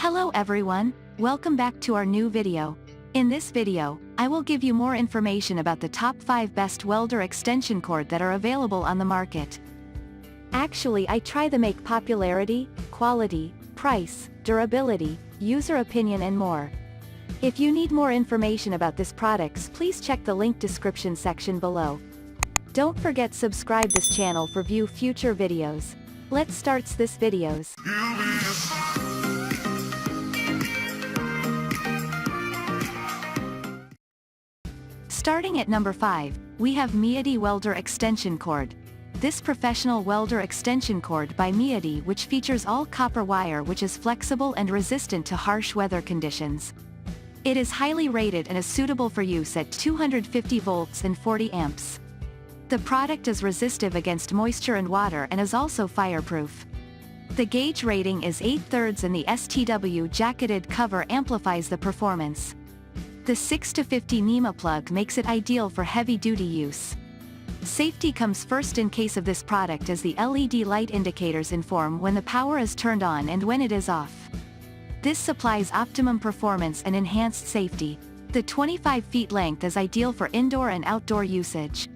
Hello everyone, welcome back to our new video. In this video, I will give you more information about the top 5 best welder extension cord that are available on the market. Actually, I try to make popularity, quality, price, durability, user opinion and more. If you need more information about these products, please check the link description section below. Don't forget subscribe this channel for view future videos. Let's start this videos. Starting at number 5, we have Meade Welder Extension Cord. This professional welder extension cord by Meade, which features all copper wire, which is flexible and resistant to harsh weather conditions. It is highly rated and is suitable for use at 250 volts and 40 amps. The product is resistive against moisture and water and is also fireproof. The gauge rating is 8/3 and the STW jacketed cover amplifies the performance. The 6-50 NEMA plug makes it ideal for heavy-duty use. Safety comes first in case of this product, as the LED light indicators inform when the power is turned on and when it is off. This supplies optimum performance and enhanced safety. The 25 feet length is ideal for indoor and outdoor usage.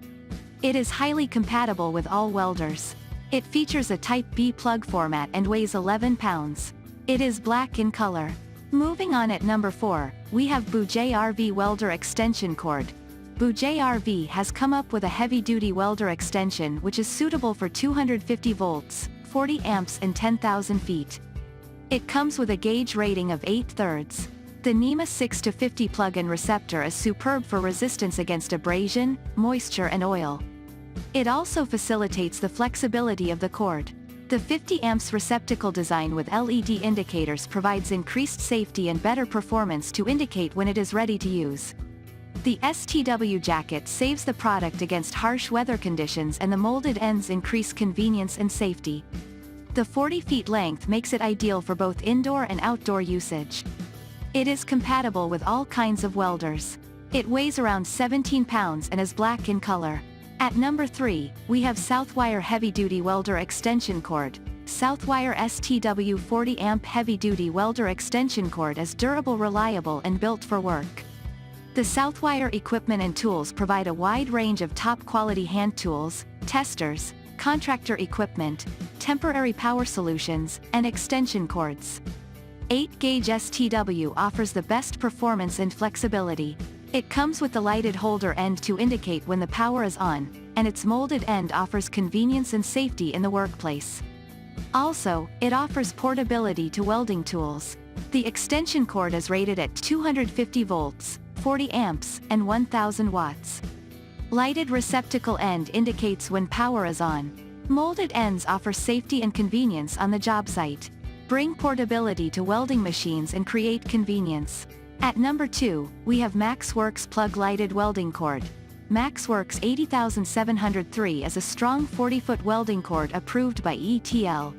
It is highly compatible with all welders. It features a Type B plug format and weighs 11 pounds. It is black in color. Moving on, at number 4, we have Bouget RV Welder Extension Cord. Bouget RV has come up with a heavy-duty welder extension which is suitable for 250 volts, 40 amps and 10,000 feet. It comes with a gauge rating of 8/3. The NEMA 6-50 plug-in receptor is superb for resistance against abrasion, moisture and oil. It also facilitates the flexibility of the cord. The 50 amps receptacle design with LED indicators provides increased safety and better performance to indicate when it is ready to use. The STW jacket saves the product against harsh weather conditions, and the molded ends increase convenience and safety. The 40 feet length makes it ideal for both indoor and outdoor usage. It is compatible with all kinds of welders. It weighs around 17 pounds and is black in color. At number 3, we have Southwire Heavy Duty Welder Extension Cord. Southwire STW 40 amp Heavy Duty Welder Extension Cord is durable, reliable and built for work. The Southwire equipment and tools provide a wide range of top quality hand tools, testers, contractor equipment, temporary power solutions, and extension cords. 8-gauge STW offers the best performance and flexibility. It comes with the lighted holder end to indicate when the power is on, and its molded end offers convenience and safety in the workplace. Also, it offers portability to welding tools. The extension cord is rated at 250 volts, 40 amps, and 1000 watts. Lighted receptacle end indicates when power is on. Molded ends offer safety and convenience on the job site. Bring portability to welding machines and create convenience. At number 2, we have MaxWorks Plug Lighted Welding Cord. MaxWorks 80703 is a strong 40-foot welding cord approved by ETL.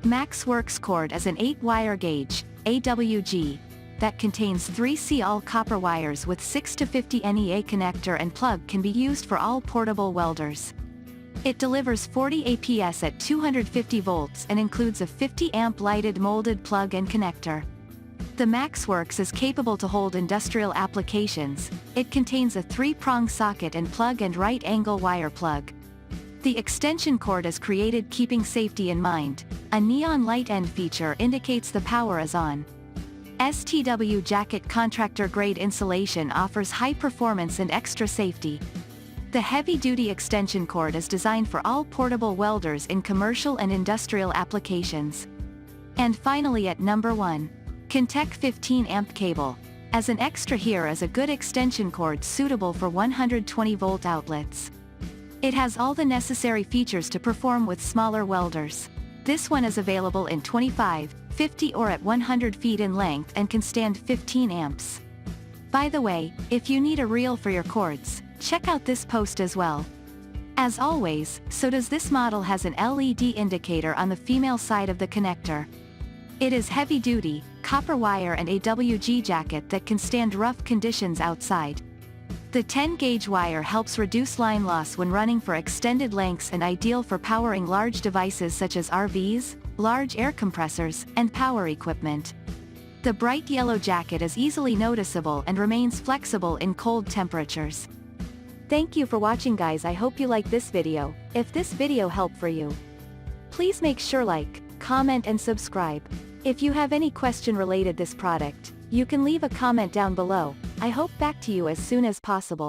MaxWorks cord is an 8-wire gauge, AWG, that contains 3C all copper wires with 6-50 NEA connector, and plug can be used for all portable welders. It delivers 40 APS at 250 volts and includes a 50 amp lighted molded plug and connector. The MaxWorks is capable to hold industrial applications. It contains a 3-prong socket and plug and right-angle wire plug. The extension cord is created keeping safety in mind. A neon light end feature indicates the power is on. STW jacket contractor-grade insulation offers high performance and extra safety. The heavy-duty extension cord is designed for all portable welders in commercial and industrial applications. And finally, at number 1, Contec 15 amp cable. As an extra, here is a good extension cord suitable for 120 volt outlets. It has all the necessary features to perform with smaller welders. This one is available in 25, 50 or at 100 feet in length and can stand 15 amps. By the way, if you need a reel for your cords, check out this post as well. As always, so does this model has an LED indicator on the female side of the connector. It is heavy-duty, copper wire and AWG jacket that can stand rough conditions outside. The 10-gauge wire helps reduce line loss when running for extended lengths and ideal for powering large devices such as RVs, large air compressors, and power equipment. The bright yellow jacket is easily noticeable and remains flexible in cold temperatures. Thank you for watching, guys. I hope you like this video. If this video helped for you, please make sure like, comment and subscribe. If you have any question related this product, you can leave a comment down below. I hope back to you as soon as possible.